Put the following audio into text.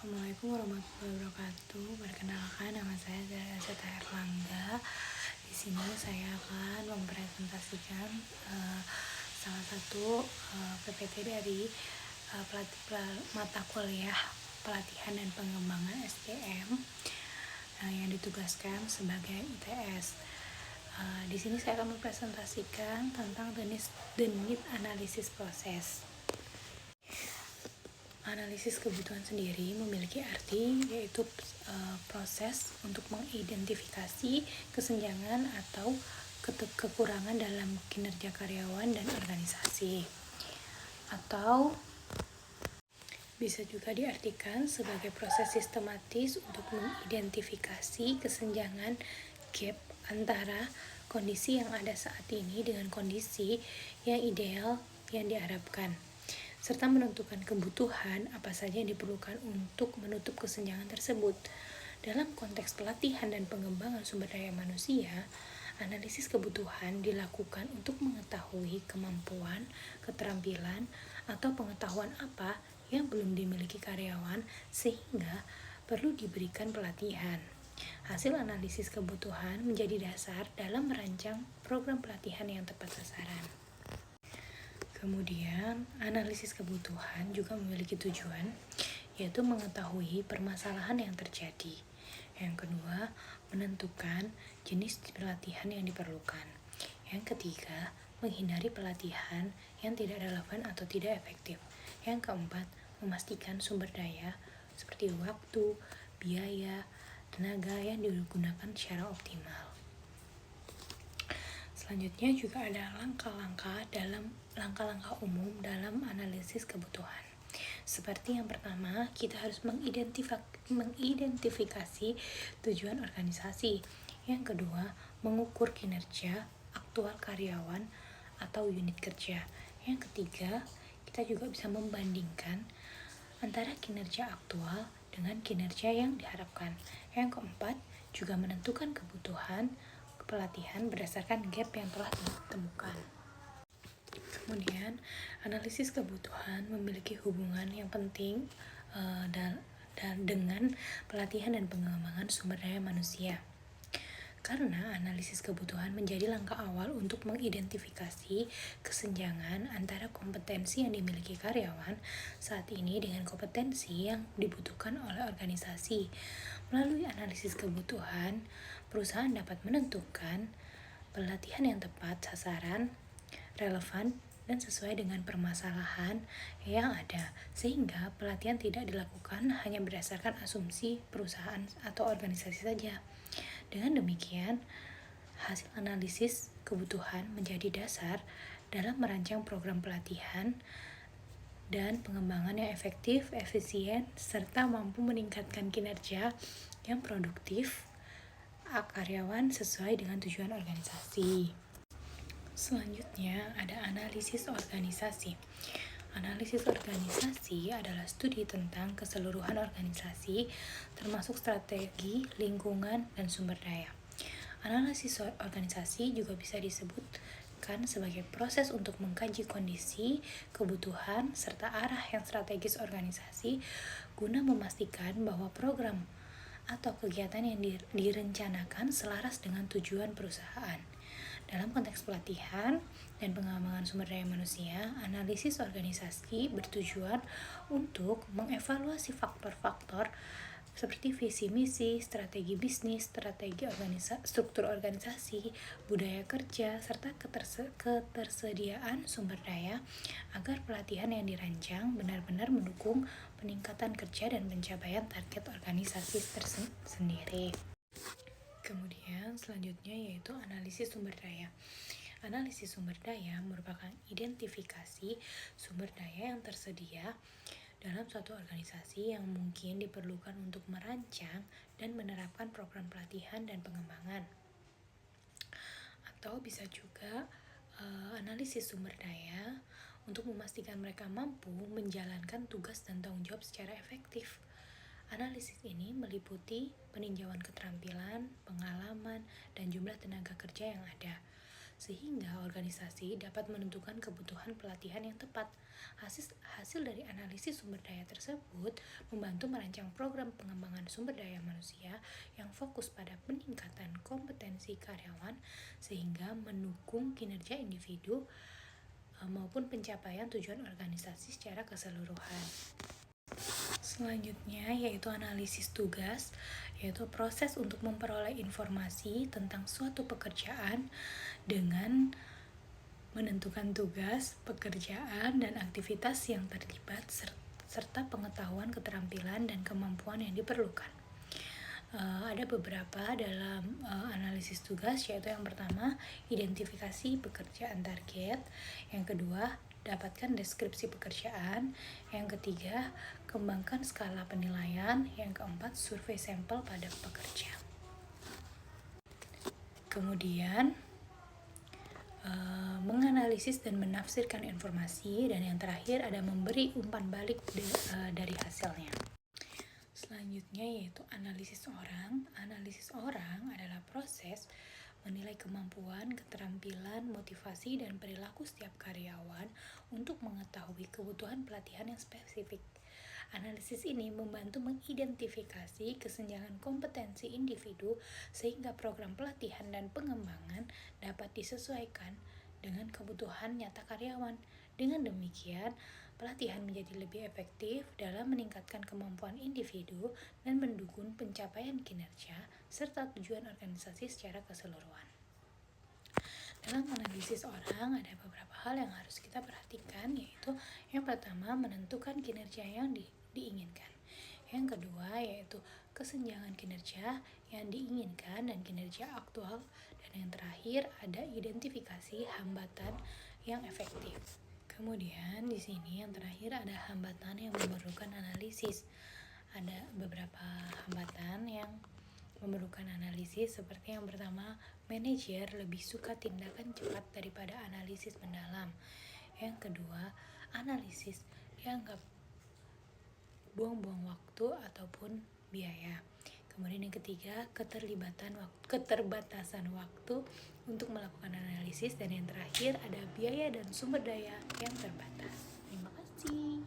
Assalamualaikum warahmatullahi wabarakatuh. Perkenalkan, nama saya Zahra Zeta Erlangga. Di sini saya akan mempresentasikan salah satu PPT dari mata kuliah pelatihan dan pengembangan SDM yang ditugaskan sebagai ITS. Di sini saya akan mempresentasikan tentang the need analisis proses. Analisis kebutuhan sendiri memiliki arti yaitu proses untuk mengidentifikasi kesenjangan atau kekurangan dalam kinerja karyawan dan organisasi, atau bisa juga diartikan sebagai proses sistematis untuk mengidentifikasi kesenjangan gap antara kondisi yang ada saat ini dengan kondisi yang ideal yang diharapkan, serta menentukan kebutuhan apa saja yang diperlukan untuk menutup kesenjangan tersebut. Dalam konteks pelatihan dan pengembangan sumber daya manusia, analisis kebutuhan dilakukan untuk mengetahui kemampuan, keterampilan, atau pengetahuan apa yang belum dimiliki karyawan sehingga perlu diberikan pelatihan. Hasil analisis kebutuhan menjadi dasar dalam merancang program pelatihan yang tepat sasaran. Kemudian, analisis kebutuhan juga memiliki tujuan, yaitu mengetahui permasalahan yang terjadi. Yang kedua, menentukan jenis pelatihan yang diperlukan. Yang ketiga, menghindari pelatihan yang tidak relevan atau tidak efektif. Yang keempat, memastikan sumber daya seperti waktu, biaya, tenaga yang digunakan secara optimal. Selanjutnya juga ada langkah-langkah umum dalam analisis kebutuhan. Seperti yang pertama, kita harus mengidentifikasi tujuan organisasi. Yang kedua, mengukur kinerja aktual karyawan atau unit kerja. Yang ketiga, kita juga bisa membandingkan antara kinerja aktual dengan kinerja yang diharapkan. Yang keempat, juga menentukan kebutuhan pelatihan berdasarkan gap yang telah ditemukan. Kemudian, analisis kebutuhan memiliki hubungan yang penting dengan pelatihan dan pengembangan sumber daya manusia. Karena analisis kebutuhan menjadi langkah awal untuk mengidentifikasi kesenjangan antara kompetensi yang dimiliki karyawan saat ini dengan kompetensi yang dibutuhkan oleh organisasi. Melalui analisis kebutuhan, perusahaan dapat menentukan pelatihan yang tepat sasaran, relevan, dan sesuai dengan permasalahan yang ada, sehingga pelatihan tidak dilakukan hanya berdasarkan asumsi perusahaan atau organisasi saja. Dengan demikian, hasil analisis kebutuhan menjadi dasar dalam merancang program pelatihan dan pengembangan yang efektif, efisien, serta mampu meningkatkan kinerja yang produktif karyawan sesuai dengan tujuan organisasi. Selanjutnya ada analisis organisasi. Analisis organisasi adalah studi tentang keseluruhan organisasi, termasuk strategi, lingkungan, dan sumber daya. Analisis organisasi juga bisa disebutkan sebagai proses untuk mengkaji kondisi, kebutuhan, serta arah yang strategis organisasi guna memastikan bahwa program atau kegiatan yang direncanakan selaras dengan tujuan perusahaan. Dalam konteks pelatihan dan pengembangan sumber daya manusia, analisis organisasi bertujuan untuk mengevaluasi faktor-faktor seperti visi misi, strategi bisnis, strategi struktur organisasi, budaya kerja, serta ketersediaan sumber daya agar pelatihan yang dirancang benar-benar mendukung peningkatan kerja dan pencapaian target organisasi tersendiri. Kemudian selanjutnya yaitu analisis sumber daya. Analisis sumber daya merupakan identifikasi sumber daya yang tersedia dalam suatu organisasi yang mungkin diperlukan untuk merancang dan menerapkan program pelatihan dan pengembangan. Atau bisa juga analisis sumber daya untuk memastikan mereka mampu menjalankan tugas dan tanggung jawab secara efektif. Analisis ini meliputi peninjauan keterampilan, pengalaman, dan jumlah tenaga kerja yang ada. sehingga organisasi dapat menentukan kebutuhan pelatihan yang tepat. Hasil dari analisis sumber daya tersebut membantu merancang program pengembangan sumber daya manusia yang fokus pada peningkatan kompetensi karyawan sehingga mendukung kinerja individu maupun pencapaian tujuan organisasi secara keseluruhan. Selanjutnya yaitu analisis tugas, yaitu proses untuk memperoleh informasi tentang suatu pekerjaan dengan menentukan tugas, pekerjaan, dan aktivitas yang terlibat serta pengetahuan, keterampilan, dan kemampuan yang diperlukan. Ada beberapa dalam analisis tugas, yaitu yang pertama, identifikasi pekerjaan target, yang kedua, dapatkan deskripsi pekerjaan, yang ketiga, kembangkan skala penilaian, yang keempat, survei sampel pada pekerja. Kemudian, menganalisis dan menafsirkan informasi, dan yang terakhir ada memberi umpan balik dari hasilnya. Selanjutnya yaitu analisis orang. Analisis orang adalah proses menilai kemampuan, keterampilan, motivasi, dan perilaku setiap karyawan untuk mengetahui kebutuhan pelatihan yang spesifik. Analisis ini membantu mengidentifikasi kesenjangan kompetensi individu sehingga program pelatihan dan pengembangan dapat disesuaikan dengan kebutuhan nyata karyawan. Dengan demikian, pelatihan menjadi lebih efektif dalam meningkatkan kemampuan individu dan mendukung pencapaian kinerja serta tujuan organisasi secara keseluruhan. Dalam analisis orang, ada beberapa hal yang harus kita perhatikan, yaitu yang pertama, menentukan kinerja yang diinginkan. Yang kedua, yaitu kesenjangan kinerja yang diinginkan dan kinerja aktual. Dan yang terakhir, ada identifikasi hambatan yang efektif. Kemudian di sini yang terakhir ada hambatan yang memerlukan analisis. Ada beberapa hambatan yang memerlukan analisis, seperti yang pertama, manajer lebih suka tindakan cepat daripada analisis mendalam. Yang kedua, analisis dianggap buang-buang waktu ataupun biaya. Kemudian yang ketiga, keterbatasan waktu untuk melakukan analisis, dan yang terakhir ada biaya dan sumber daya yang terbatas. Terima kasih.